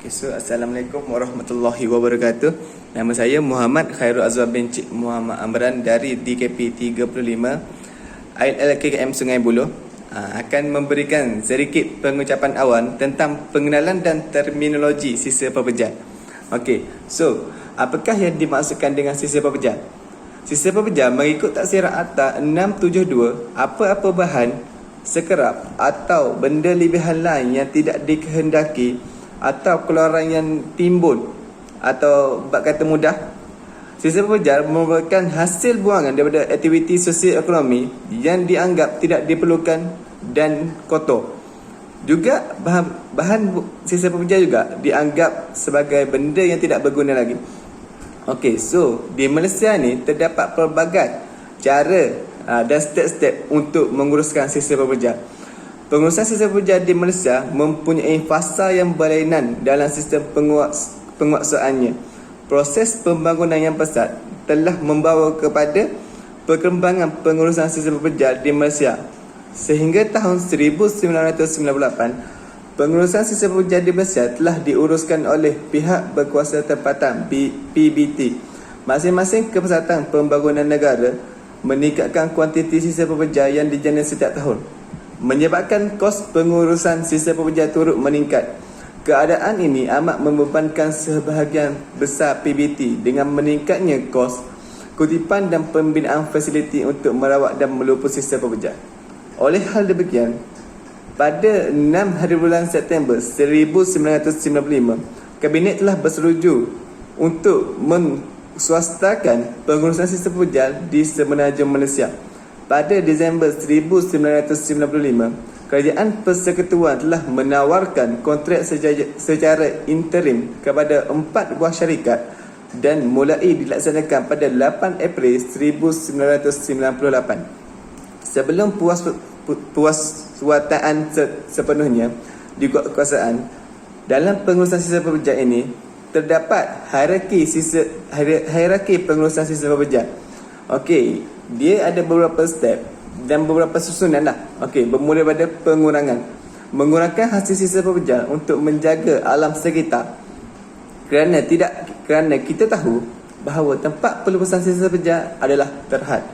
Okay, so Assalamualaikum warahmatullahi wabarakatuh. Nama saya Muhammad Khairul Azwar bin Cik Muhammad Amran dari DKP 35 ILKKM Sungai Buloh. Akan memberikan sedikit pengucapan awal tentang pengenalan dan terminologi sisa pepejar. Okey, so apakah yang dimaksudkan dengan sisa pepejar? Sisa pepejar mengikut taksiran Akta 672, apa-apa bahan, sekerap atau benda lebihan lain yang tidak dikehendaki atau keluaran yang timbul atau bak kata mudah, sisa pepejar merupakan hasil buangan daripada aktiviti sosial ekonomi yang dianggap tidak diperlukan dan kotor. Juga bahan sisa pepejar juga dianggap sebagai benda yang tidak berguna lagi. Okey, so di Malaysia ni terdapat pelbagai cara dan step-step untuk menguruskan sisa pepejar. Pengurusan sisa pepejar di Malaysia mempunyai fasa yang berlainan dalam sistem penguasaannya. Proses pembangunan yang pesat telah membawa kepada perkembangan pengurusan sisa pepejar di Malaysia. Sehingga tahun 1998, pengurusan sisa pepejar di Malaysia telah diuruskan oleh pihak berkuasa tempatan PBT. Masing-masing Kesatuan Pembangunan Negara meningkatkan kuantiti sisa pepejar yang dijana setiap tahun, menyebabkan kos pengurusan sisa pepejar turut meningkat. Keadaan ini amat membebankan sebahagian besar PBT dengan meningkatnya kos kutipan dan pembinaan fasiliti untuk merawat dan meluput sisa pepejar. Oleh hal demikian, pada 6 hari bulan September 1995, Kabinet telah bersetuju untuk menswastakan pengurusan sisa pepejar di Semenanjung Malaysia. Pada Disember 1995, Kerajaan Persekutuan telah menawarkan kontrak secara interim kepada 4 buah syarikat dan mulai dilaksanakan pada 8 April 1998. Sebelum puaswataan sepenuhnya di kekuasaan, dalam pengurusan sisa pepejar ini terdapat hierarki pengurusan sisa pepejar. Okey, dia ada beberapa step dan beberapa susunan lah. Okey, bermula pada pengurangan. Mengurangkan hasil sisa pepejar untuk menjaga alam sekitar. Kerana kita tahu bahawa tempat pelepasan sisa pepejar adalah terhad.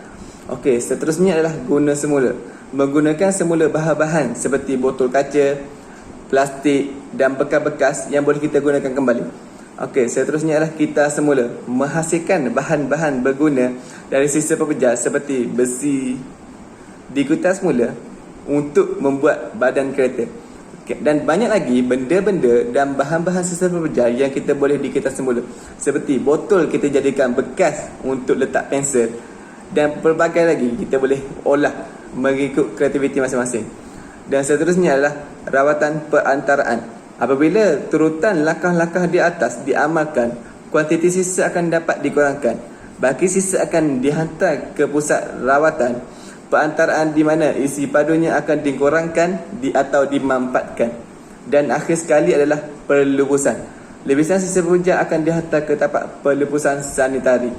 Okey, seterusnya adalah guna semula. Menggunakan semula bahan-bahan seperti botol kaca, plastik dan bekas-bekas yang boleh kita gunakan kembali. Okey, seterusnya adalah kita semula menghasilkan bahan-bahan berguna dari sisa pepejar seperti besi, digunakan semula untuk membuat badan kereta. Okay. Dan banyak lagi benda-benda dan bahan-bahan sisa pepejar yang kita boleh dikita semula. Seperti botol kita jadikan bekas untuk letak pensel, dan pelbagai lagi kita boleh olah mengikut kreativiti masing-masing. Dan seterusnya adalah rawatan perantaraan. Apabila turutan langkah-langkah di atas diamalkan, kuantiti sisa akan dapat dikurangkan. Baki sisa akan dihantar ke pusat rawatan perantaraan di mana isi padunya akan dikurangkan atau dimampatkan. Dan akhir sekali adalah pelubusan. Lebisan sisa pepejar akan dihantar ke tapak pelubusan sanitari.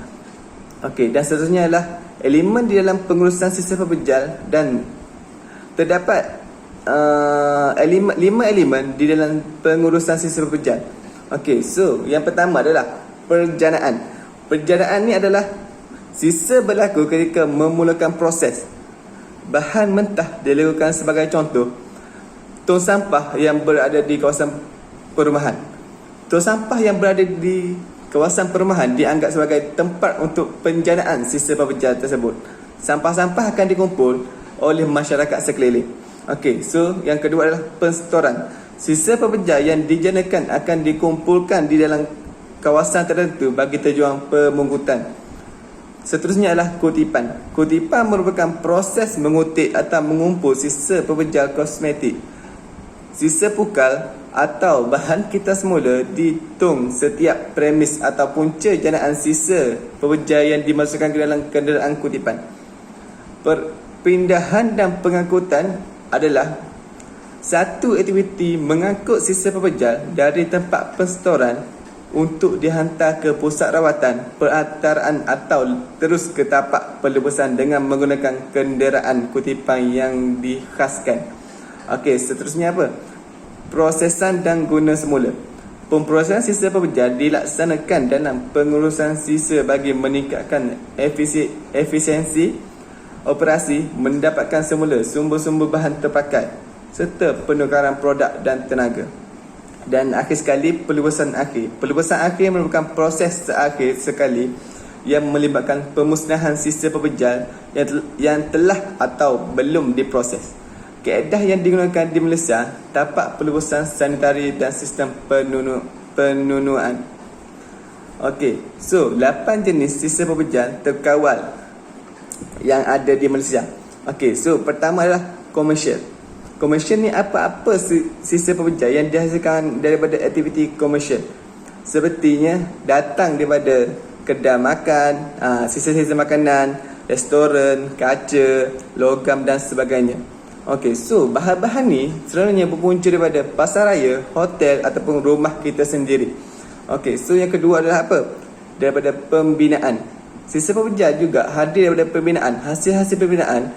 Okey, dan seterusnya adalah elemen di dalam pengurusan sisa pepejar, dan terdapat 5 elemen di dalam pengurusan sisa pepejar. Okey, so yang pertama adalah perencanaan. Perencanaan ni adalah sisa berlaku ketika memulakan proses. Bahan mentah dilakukan sebagai contoh, tong sampah yang berada di kawasan perumahan. Tong sampah yang berada di kawasan perumahan dianggap sebagai tempat untuk penjanaan sisa pepejar tersebut. Sampah-sampah akan dikumpul oleh masyarakat sekeliling. Okey, so yang kedua adalah penstoran. Sisa pepejar yang dijanakan akan dikumpulkan di dalam kawasan tertentu bagi tujuan pemungkutan. Seterusnya adalah kutipan. Kutipan merupakan proses mengutip atau mengumpul sisa pepejar kosmetik, sisa pukal atau bahan kita semula di tong setiap premis atau punca janaan sisa pepejar yang dimasukkan ke dalam kenderaan kutipan. Perpindahan dan pengangkutan adalah satu aktiviti mengangkut sisa pepejar dari tempat penstoran untuk dihantar ke pusat rawatan perantaraan atau terus ke tapak pelepasan dengan menggunakan kenderaan kutipan yang dikhaskan. Okey, seterusnya apa? Prosesan dan guna semula. Pemprosesan sisa pepejal dilaksanakan dalam pengurusan sisa bagi meningkatkan efisiensi operasi, mendapatkan semula sumber-sumber bahan terpakai serta penukaran produk dan tenaga. Dan akhir sekali, peluasan akhir. Peluasan akhir merupakan proses terakhir sekali yang melibatkan pemusnahan sisa pepejal yang telah atau belum diproses. Kaedah yang digunakan di Malaysia tapak peluasan sanitari dan sistem penunuan. Okey, so 8 jenis sisa pepejal terkawal yang ada di Malaysia. Okey, so pertama adalah komersial. Komersial ni apa-apa sisa pepejal yang dihasilkan daripada aktiviti komersial. Sepertinya datang daripada kedai makan, sisa-sisa makanan, restoran, kaca, logam dan sebagainya. Okey, so bahan-bahan ni selalunya berpunca daripada pasar raya, hotel ataupun rumah kita sendiri. Okey, so yang kedua adalah apa? Daripada pembinaan. Sisa pepejal juga hadir daripada pembinaan, hasil-hasil pembinaan.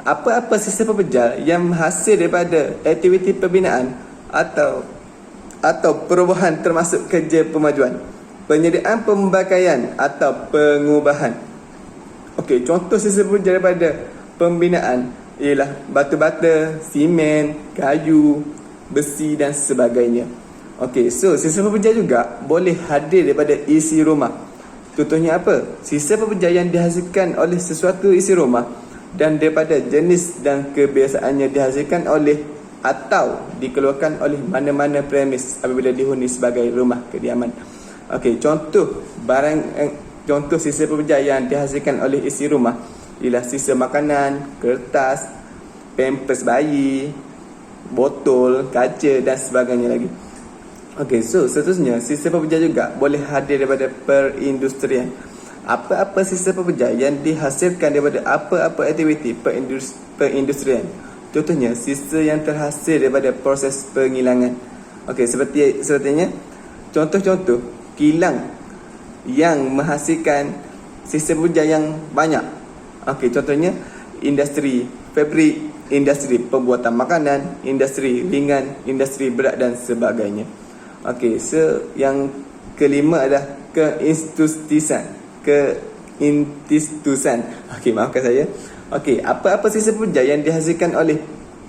Apa-apa sisa pepejal yang hasil daripada aktiviti pembinaan atau perubahan termasuk kerja pemajuan, penyediaan pembakaian atau pengubahan. Okey, contoh sisa pepejal daripada pembinaan ialah batu bata, simen, kayu, besi dan sebagainya. Okey, so sisa pepejal juga boleh hadir daripada isi rumah. Contohnya apa? Sisa pepejal yang dihasilkan oleh sesuatu isi rumah dan daripada jenis dan kebiasaannya dihasilkan oleh atau dikeluarkan oleh mana-mana premis apabila dihuni sebagai rumah kediaman. Okey, contoh sisa pepejal yang dihasilkan oleh isi rumah ialah sisa makanan, kertas, pampers bayi, botol, kaca dan sebagainya lagi. Okey, so seterusnya sisa pepejal juga boleh hadir daripada perindustrian. Apa-apa sisa pepejal yang dihasilkan daripada apa-apa aktiviti perindustrian. Contohnya sisa yang terhasil daripada proses pengilangan. Okey, sepertinya contoh-contoh kilang yang menghasilkan sisa pepejal yang banyak. Okey, contohnya industri fabrik, industri pembuatan makanan, industri ringan, industri berat dan sebagainya. Okey, so yang kelima adalah keinstitusan. Okey, maafkan saya. Okey, apa-apa sisa pepejal yang dihasilkan oleh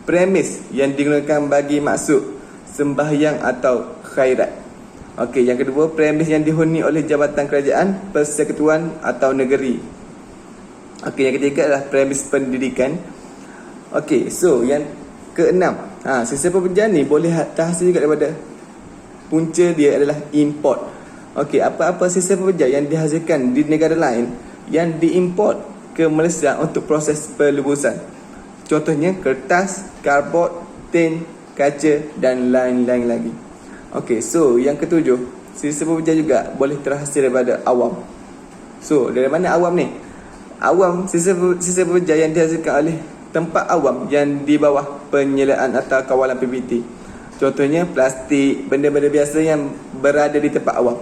premis yang digunakan bagi maksud sembahyang atau khairat. Okey, yang kedua, premis yang dihuni oleh jabatan kerajaan, persekutuan atau negeri. Okey, yang ketiga adalah premis pendidikan. Okey, so yang keenam, sisa pepejal ni boleh terhasil juga daripada punca dia adalah import. Okey, apa-apa sisa pepejal yang dihasilkan di negara lain yang diimport ke Malaysia untuk proses pelubusan. Contohnya kertas, karbon, tin, kaca dan lain-lain lagi. Okey, so yang ketujuh, sisa pepejal juga boleh terhasil daripada awam. So, dari mana awam ni? Awam, sisa pepejal yang dihasilkan oleh tempat awam yang di bawah penyelaan atau kawalan PBT. Contohnya plastik, benda-benda biasa yang berada di tempat awam.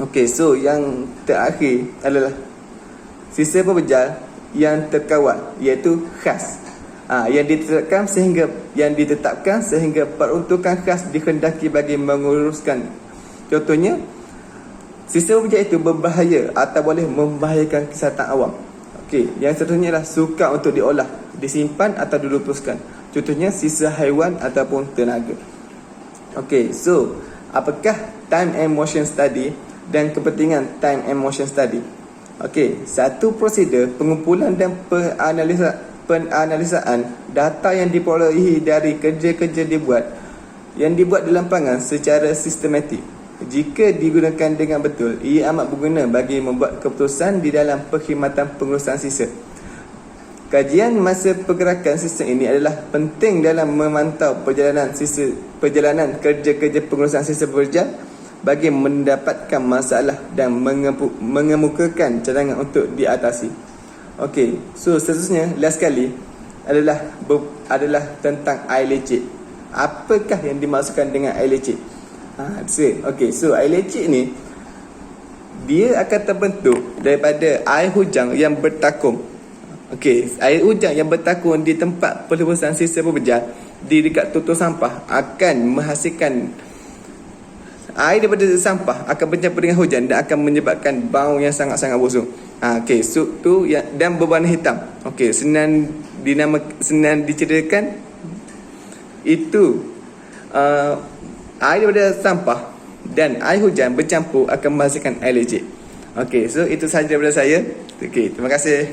Okey, so yang terakhir adalah sisa pepejal yang terkawal, iaitu khas. Yang ditetapkan sehingga peruntukan khas dikehendaki bagi menguruskan. Contohnya sisa pepejal itu berbahaya atau boleh membahayakan kesihatan awam. Okey, yang seterusnya adalah sukar untuk diolah, disimpan atau dilupuskan. Contohnya sisa haiwan ataupun tenaga. Okey, so apakah time and motion study dan kepentingan time and motion study? Okey, satu prosedur pengumpulan dan penanalisaan data yang diperolehi dari kerja-kerja yang dibuat di lapangan secara sistematik. Jika digunakan dengan betul, ia amat berguna bagi membuat keputusan di dalam perkhidmatan pengurusan sisa. Kajian masa pergerakan sistem ini adalah penting dalam memantau perjalanan kerja-kerja pengurusan sisa pepejal bagi mendapatkan masalah dan mengemukakan cadangan untuk diatasi. Okey, so seterusnya last sekali adalah tentang air lecet. Apakah yang dimaksudkan dengan air lecet? Okey, so air lecet ni dia akan terbentuk daripada air hujan yang bertakung. Okey, air hujan yang bertakung di tempat pelubusan sisa pepejal di dekat tutur sampah akan menghasilkan air daripada sampah akan bercampur dengan hujan dan akan menyebabkan bau yang sangat-sangat busuk. Okey, so tu yang dan berwarna hitam. Okey, senang diceritakan itu air daripada sampah dan air hujan bercampur akan menghasilkan alergik. Okey, so itu sahaja daripada saya. Okey, terima kasih.